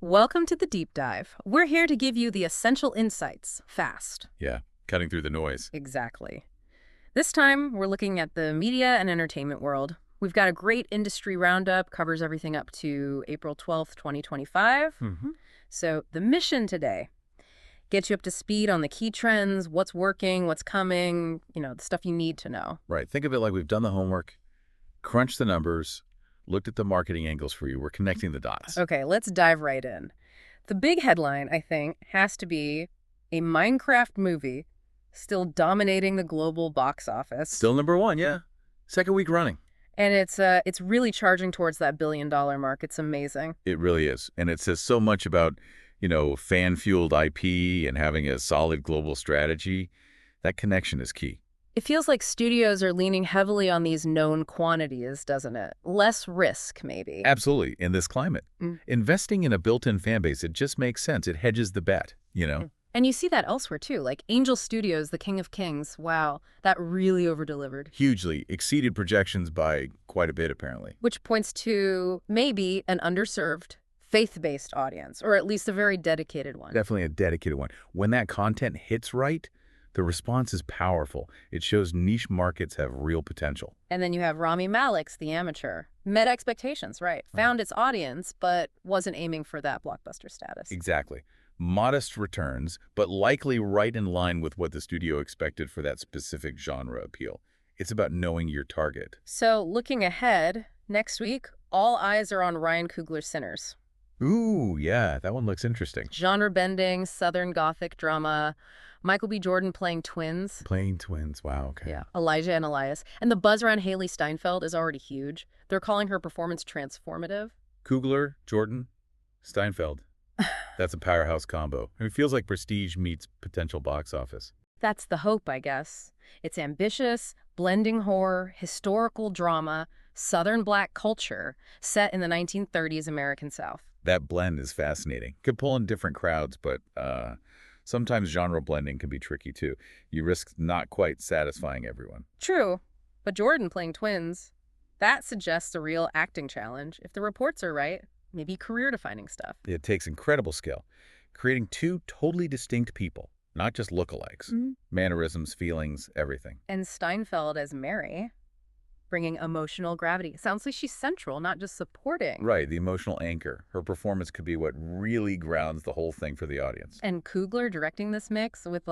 Welcome to the Deep Dive. We're here to give you the essential insights, fast. Yeah, cutting through the noise. Exactly. This time, we're looking at the media and entertainment world. We've got a great industry roundup, covers everything up to April 12th, 2025. So the mission today, get you up to speed on the key trends, what's working, what's coming, the stuff you need to know. Right. Think of it like we've done the homework, crunched the numbers, looked at the marketing angles for you. We're connecting the dots. Okay, let's dive right in. The big headline, I think, has to be a Minecraft movie still dominating the global box office. Still #1, yeah. Second week running. And it's really charging towards that billion-dollar mark. It's amazing. It really is. And it says so much about, fan-fueled IP and having a solid global strategy. That connection is key. It feels like studios are leaning heavily on these known quantities, doesn't it? Less risk, maybe. Absolutely. In this climate. Investing in a built-in fan base, it just makes sense. It hedges the bet. And you see that elsewhere, too. Like Angel Studios, the King of Kings. Wow, that really overdelivered. Hugely. Exceeded projections by quite a bit, apparently. Which points to maybe an underserved, faith-based audience, or at least a very dedicated one. Definitely a dedicated one. When that content hits right, the response is powerful. It shows niche markets have real potential. And then you have Rami Malek's The Amateur. Met expectations, right. Found its audience, but wasn't aiming for that blockbuster status. Exactly. Modest returns, but likely right in line with what the studio expected for that specific genre appeal. It's about knowing your target. So, looking ahead, next week, all eyes are on Ryan Coogler's Sinners. Ooh, yeah, that one looks interesting. Genre-bending, Southern Gothic drama. Michael B. Jordan playing twins. Playing twins, wow, okay. Yeah, Elijah and Elias. And the buzz around Haley Steinfeld is already huge. They're calling her performance transformative. Coogler, Jordan, Steinfeld. That's a powerhouse combo. It feels like Prestige meets potential box office. That's the hope, I guess. It's ambitious, blending horror, historical drama, Southern Black culture, set in the 1930s American South. That blend is fascinating. Could pull in different crowds, but sometimes genre blending can be tricky too. You risk not quite satisfying everyone. True, but Jordan playing twins, that suggests a real acting challenge. If the reports are right, maybe career-defining stuff. It takes incredible skill. Creating two totally distinct people, not just lookalikes. Mannerisms, feelings, everything. And Steinfeld as Mary, bringing emotional gravity. Sounds like she's central, not just supporting. Right, the emotional anchor. Her performance could be what really grounds the whole thing for the audience. And Coogler directing this mix with,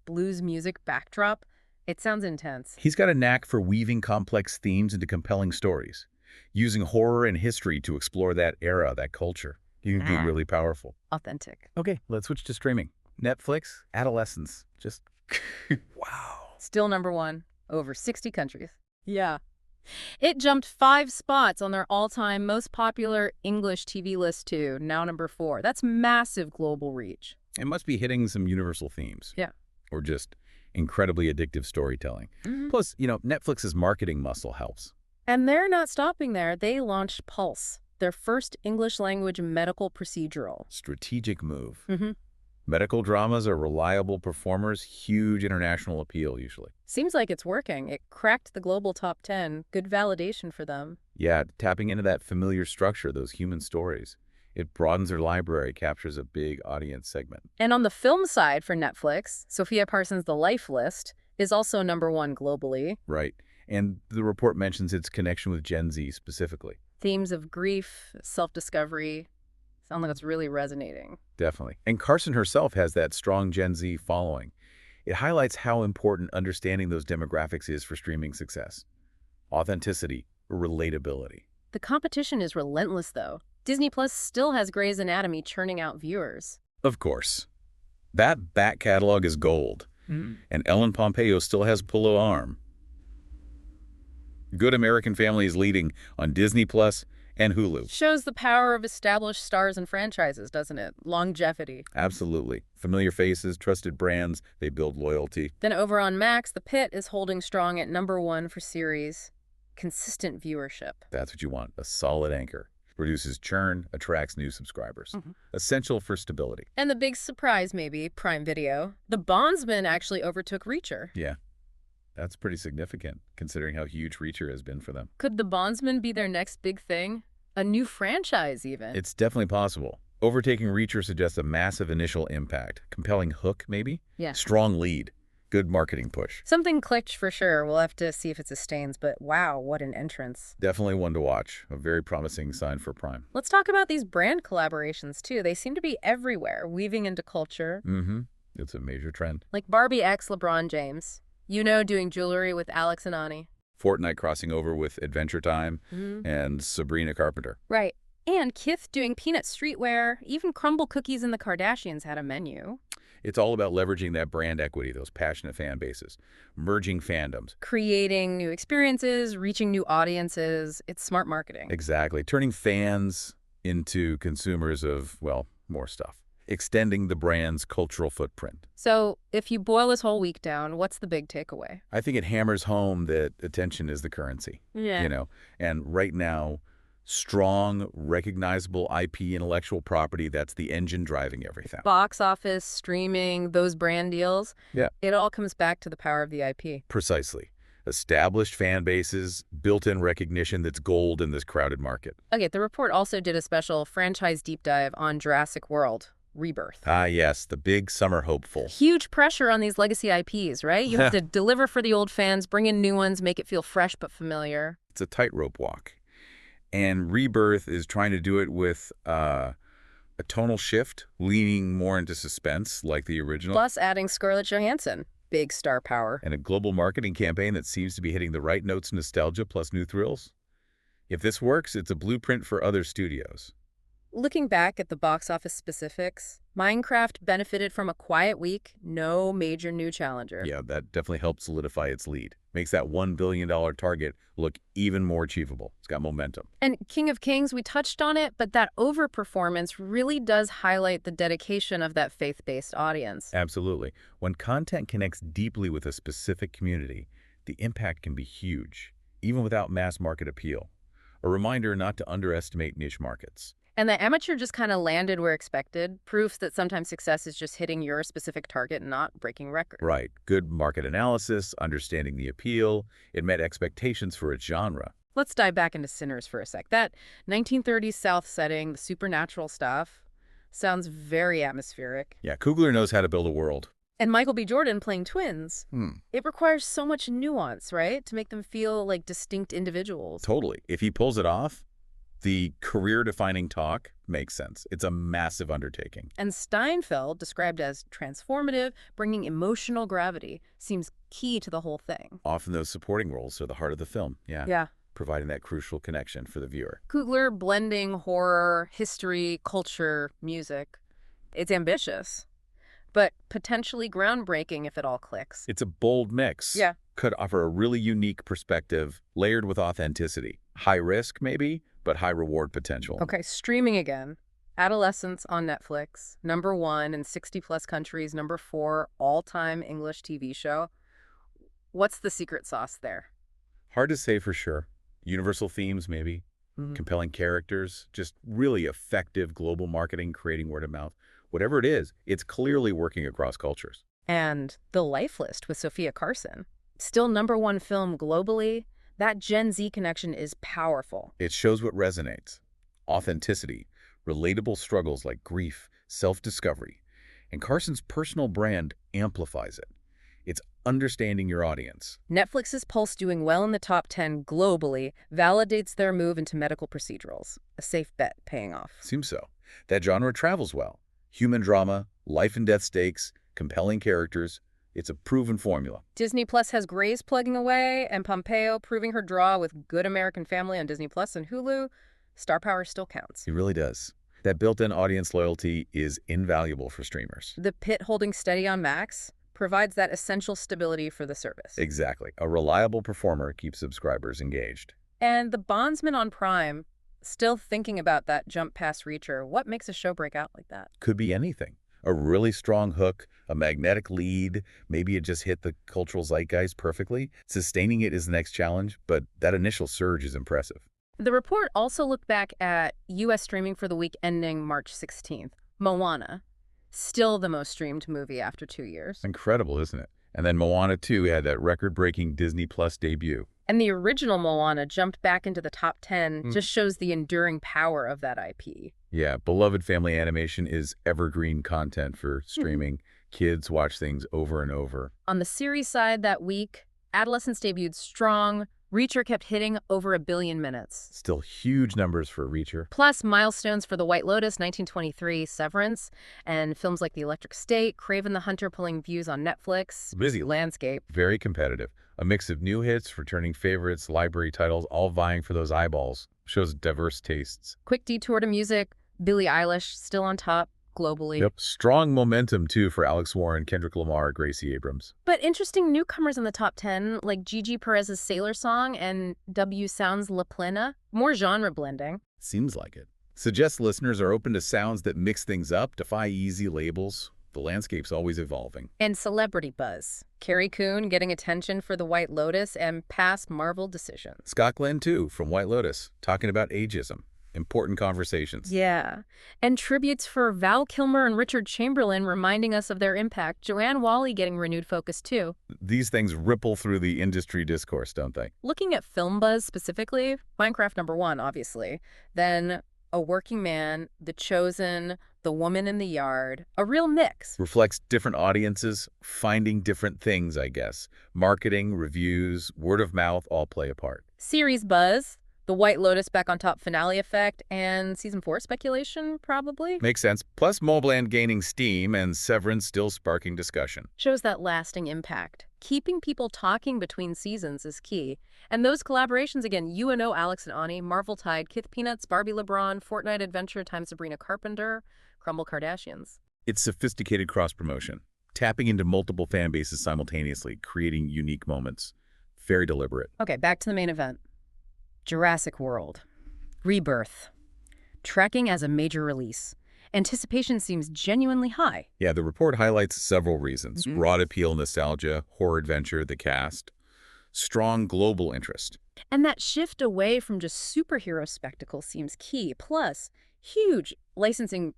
blues music backdrop. It sounds intense. He's got a knack for weaving complex themes into compelling stories, using horror and history to explore that era, that culture. You can be really powerful. Authentic. Okay, let's switch to streaming. Netflix, Adolescence. Just, wow. Still #1, over 60 countries. Yeah. It jumped 5 spots on their all-time most popular English TV list, too, now #4. That's massive global reach. It must be hitting some universal themes. Yeah. Or just incredibly addictive storytelling. Plus, Netflix's marketing muscle helps. And they're not stopping there. They launched Pulse, their first English-language medical procedural. Strategic move. Medical dramas are reliable performers, huge international appeal usually. Seems like it's working. It cracked the global top 10. Good validation for them. Yeah, tapping into that familiar structure, those human stories. It broadens their library, captures a big audience segment. And on the film side for Netflix, Sofia Carson's The Life List is also #1 globally. Right. And the report mentions its connection with Gen Z specifically. Themes of grief, self-discovery, sound like it's really resonating. Definitely. And Carson herself has that strong Gen Z following. It highlights how important understanding those demographics is for streaming success. Authenticity, relatability. The competition is relentless, though. Disney Plus still has Grey's Anatomy churning out viewers. Of course. That back catalog is gold. And Ellen Pompeo still has Pullo Arm. Good American Family is leading on Disney Plus and Hulu. Shows the power of established stars and franchises, doesn't it? Longevity. Absolutely. Familiar faces, trusted brands, they build loyalty. Then over on Max, The Pitt is holding strong at #1 for series. Consistent viewership. That's what you want, a solid anchor. Reduces churn, attracts new subscribers. Essential for stability. And the big surprise, maybe, Prime Video. The Bondsman actually overtook Reacher. Yeah. That's pretty significant, considering how huge Reacher has been for them. Could The Bondsman be their next big thing? A new franchise, even? It's definitely possible. Overtaking Reacher suggests a massive initial impact. Compelling hook, maybe? Yeah. Strong lead. Good marketing push. Something clicked for sure. We'll have to see if it sustains, but wow, what an entrance. Definitely one to watch. A very promising sign for Prime. Let's talk about these brand collaborations, too. They seem to be everywhere, weaving into culture. It's a major trend. Like Barbie x LeBron James. You know, doing jewelry with Alex and Ani. Fortnite crossing over with Adventure Time and Sabrina Carpenter. Right. And Kith doing peanut streetwear. Even Crumble Cookies and the Kardashians had a menu. It's all about leveraging that brand equity, those passionate fan bases, merging fandoms. Creating new experiences, reaching new audiences. It's smart marketing. Exactly. Turning fans into consumers of, well, more stuff. Extending the brand's cultural footprint. So if you boil this whole week down, what's the big takeaway? I think it hammers home that attention is the currency. Yeah. You know, and right now, strong, recognizable IP intellectual property, that's the engine driving everything. Box office, streaming, those brand deals. Yeah. It all comes back to the power of the IP. Precisely. Established fan bases, built-in recognition that's gold in this crowded market. Okay, the report also did a special franchise deep dive on Jurassic World Rebirth. Ah, yes, the big summer hopeful. Huge pressure on these legacy IPs, right? You have to deliver for the old fans, bring in new ones, make it feel fresh but familiar. It's a tightrope walk. And Rebirth is trying to do it with a tonal shift, leaning more into suspense like the original. Plus adding Scarlett Johansson. Big star power. And a global marketing campaign that seems to be hitting the right notes, nostalgia plus new thrills. If this works, it's a blueprint for other studios. Looking back at the box office specifics, Minecraft benefited from a quiet week, no major new challenger. Yeah, that definitely helped solidify its lead. Makes that $1 billion target look even more achievable. It's got momentum. And King of Kings, we touched on it, but that overperformance really does highlight the dedication of that faith-based audience. Absolutely. When content connects deeply with a specific community, the impact can be huge, even without mass market appeal. A reminder not to underestimate niche markets. And the amateur just kind of landed where expected, proof that sometimes success is just hitting your specific target and not breaking records. Right. Good market analysis, understanding the appeal. It met expectations for its genre. Let's dive back into Sinners for a sec. That 1930s South setting, the supernatural stuff, sounds very atmospheric. Yeah, Coogler knows how to build a world. And Michael B. Jordan playing twins. It requires so much nuance, right? To make them feel like distinct individuals. Totally. If he pulls it off, the career-defining talk makes sense. It's a massive undertaking. And Steinfeld, described as transformative, bringing emotional gravity, seems key to the whole thing. Often those supporting roles are the heart of the film. Yeah. Providing that crucial connection for the viewer. Coogler blending horror, history, culture, music. It's ambitious, but potentially groundbreaking if it all clicks. It's a bold mix. Yeah. Could offer a really unique perspective, layered with authenticity. High risk, maybe, but high reward potential. Okay, streaming again. Adolescence on Netflix, #1 in 60-plus countries, #4 all-time English TV show. What's the secret sauce there? Hard to say for sure. Universal themes, maybe. Compelling characters. Just really effective global marketing, creating word of mouth. Whatever it is, it's clearly working across cultures. And The Life List with Sofia Carson. Still #1 film globally. That Gen Z connection is powerful. It shows what resonates. Authenticity, relatable struggles like grief, self-discovery. And Carson's personal brand amplifies it. It's understanding your audience. Netflix's Pulse doing well in the top 10 globally validates their move into medical procedurals. A safe bet paying off. Seems so. That genre travels well. Human drama, life and death stakes, compelling characters. It's a proven formula. Disney Plus has Grace plugging away, and Pompeo proving her draw with Good American Family on Disney Plus and Hulu. Star power still counts. It really does. That built-in audience loyalty is invaluable for streamers. The Pitt holding steady on Max provides that essential stability for the service. Exactly. A reliable performer keeps subscribers engaged. And the bondsman on Prime, still thinking about that jump past Reacher. What makes a show break out like that? Could be anything. A really strong hook, a magnetic lead, maybe it just hit the cultural zeitgeist perfectly. Sustaining it is the next challenge, but that initial surge is impressive. The report also looked back at U.S. streaming for the week ending March 16th. Moana, still the most streamed movie after 2 years. Incredible, isn't it? And then Moana 2 had that record-breaking Disney Plus debut. And the original Moana jumped back into the top 10, just shows the enduring power of that IP. Yeah, beloved family animation is evergreen content for streaming. Kids watch things over and over. On the series side that week, Adolescence debuted strong. Reacher kept hitting over 1 billion minutes. Still huge numbers for Reacher. Plus milestones for The White Lotus, 1923, Severance, and films like The Electric State, Craven the Hunter pulling views on Netflix. Busy. Landscape. Very competitive. A mix of new hits, returning favorites, library titles, all vying for those eyeballs. Shows diverse tastes. Quick detour to music. Billie Eilish still on top globally. Yep. Strong momentum, too, for Alex Warren, Kendrick Lamar, Gracie Abrams. But interesting newcomers in the top 10, like Gigi Perez's Sailor Song and W Sounds La Plena. More genre blending. Seems like it. Suggests listeners are open to sounds that mix things up, defy easy labels. The landscape's always evolving. And celebrity buzz. Carrie Coon getting attention for The White Lotus and past Marvel decisions. Scott Glenn, too, from White Lotus, talking about ageism. Important conversations. Yeah. And tributes for Val Kilmer and Richard Chamberlain reminding us of their impact. Joanne Whalley getting renewed focus, too. These things ripple through the industry discourse, don't they? Looking at film buzz specifically, Minecraft #1, obviously. Then A Working Man, The Chosen, The Woman in the Yard. A real mix. Reflects different audiences, finding different things, I guess. Marketing, reviews, word of mouth all play a part. Series buzz. The White Lotus back on top finale effect, and season 4 speculation, probably. Makes sense. Plus Mobland gaining steam and Severance still sparking discussion. Shows that lasting impact. Keeping people talking between seasons is key. And those collaborations, again, UNO, Alex and Ani, Marvel Tide, Kith Peanuts, Barbie LeBron, Fortnite Adventure times Sabrina Carpenter, Crumble Kardashians. It's sophisticated cross-promotion, tapping into multiple fan bases simultaneously, creating unique moments. Very deliberate. Okay, back to the main event. Jurassic World. Rebirth. Tracking as a major release. Anticipation seems genuinely high. Yeah, the report highlights several reasons. Broad appeal, nostalgia, horror adventure, the cast. Strong global interest. And that shift away from just superhero spectacle seems key. Plus, huge licensing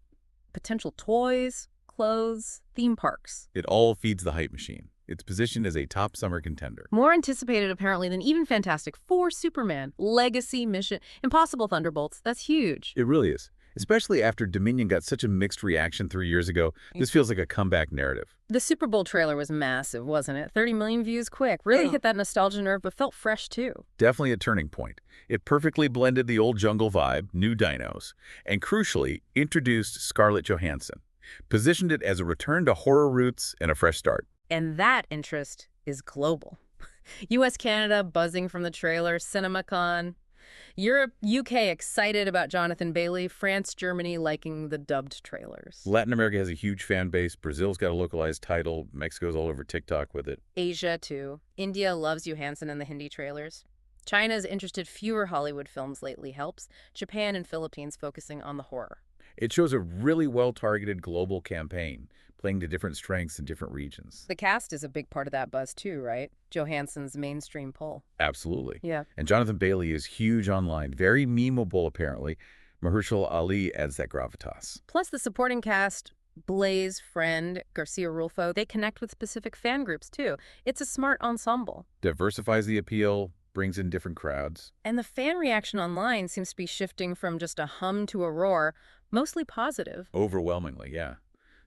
potential toys, clothes, theme parks. It all feeds the hype machine. It's positioned as a top summer contender. More anticipated, apparently, than even Fantastic Four, Superman, Legacy, Mission, Impossible Thunderbolts. That's huge. It really is. Especially after Dominion got such a mixed reaction 3 years ago, this feels like a comeback narrative. The Super Bowl trailer was massive, wasn't it? 30 million views quick. Really hit that nostalgia nerve, but felt fresh, too. Definitely a turning point. It perfectly blended the old jungle vibe, new dinos, and crucially, introduced Scarlett Johansson. Positioned it as a return to horror roots and a fresh start. And that interest is global. US, Canada buzzing from the trailer, CinemaCon. Europe, UK excited about Jonathan Bailey. France, Germany liking the dubbed trailers. Latin America has a huge fan base. Brazil's got a localized title. Mexico's all over TikTok with it. Asia, too. India loves Johansson and the Hindi trailers. China's interested fewer Hollywood films lately helps. Japan and Philippines focusing on the horror. It shows a really well-targeted global campaign, playing to different strengths in different regions. The cast is a big part of that buzz too, right? Johansson's mainstream pull. Absolutely. Yeah. And Jonathan Bailey is huge online, very memeable apparently. Mahershala Ali adds that gravitas. Plus the supporting cast, Blaze, Friend, Garcia Rulfo, they connect with specific fan groups too. It's a smart ensemble. Diversifies the appeal, brings in different crowds. And the fan reaction online seems to be shifting from just a hum to a roar, mostly positive. Overwhelmingly, yeah.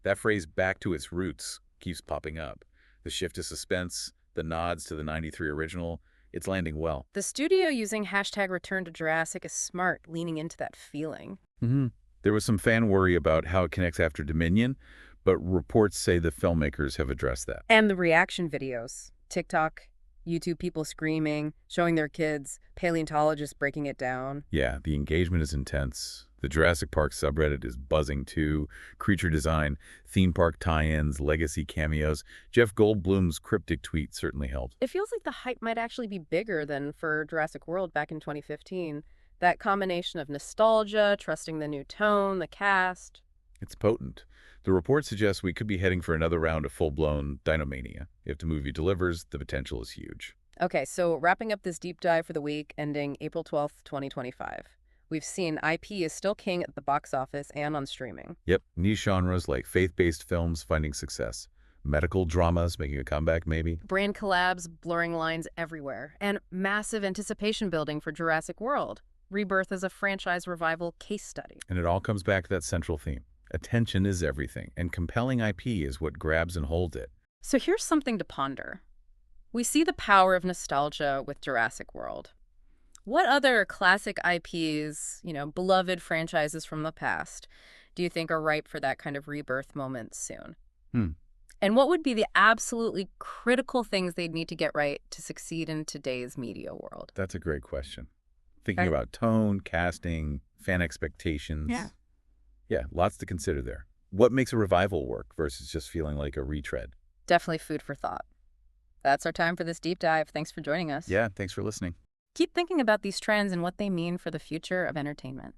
That phrase, back to its roots, keeps popping up. The shift to suspense, the nods to the '93 original, it's landing well. The studio using hashtag Return to Jurassic is smart, leaning into that feeling. There was some fan worry about how it connects after Dominion, but reports say the filmmakers have addressed that. And the reaction videos. TikTok, YouTube people screaming, showing their kids, paleontologists breaking it down. Yeah, the engagement is intense. The Jurassic Park subreddit is buzzing too. Creature design, theme park tie-ins, legacy cameos. Jeff Goldblum's cryptic tweet certainly helped. It feels like the hype might actually be bigger than for Jurassic World back in 2015. That combination of nostalgia, trusting the new tone, the cast. It's potent. The report suggests we could be heading for another round of full-blown dinomania. If the movie delivers, the potential is huge. Okay, so wrapping up this deep dive for the week, ending April 12th, 2025. We've seen IP is still king at the box office and on streaming. Yep, niche genres like faith-based films finding success. Medical dramas making a comeback, maybe. Brand collabs, blurring lines everywhere. And massive anticipation building for Jurassic World. Rebirth is a franchise revival case study. And it all comes back to that central theme. Attention is everything, and compelling IP is what grabs and holds it. So here's something to ponder. We see the power of nostalgia with Jurassic World. What other classic IPs, beloved franchises from the past, do you think are ripe for that kind of rebirth moment soon? Hmm. And what would be the absolutely critical things they'd need to get right to succeed in today's media world? That's a great question. Thinking about tone, casting, fan expectations. Yeah, lots to consider there. What makes a revival work versus just feeling like a retread? Definitely food for thought. That's our time for this deep dive. Thanks for joining us. Yeah, thanks for listening. Keep thinking about these trends and what they mean for the future of entertainment.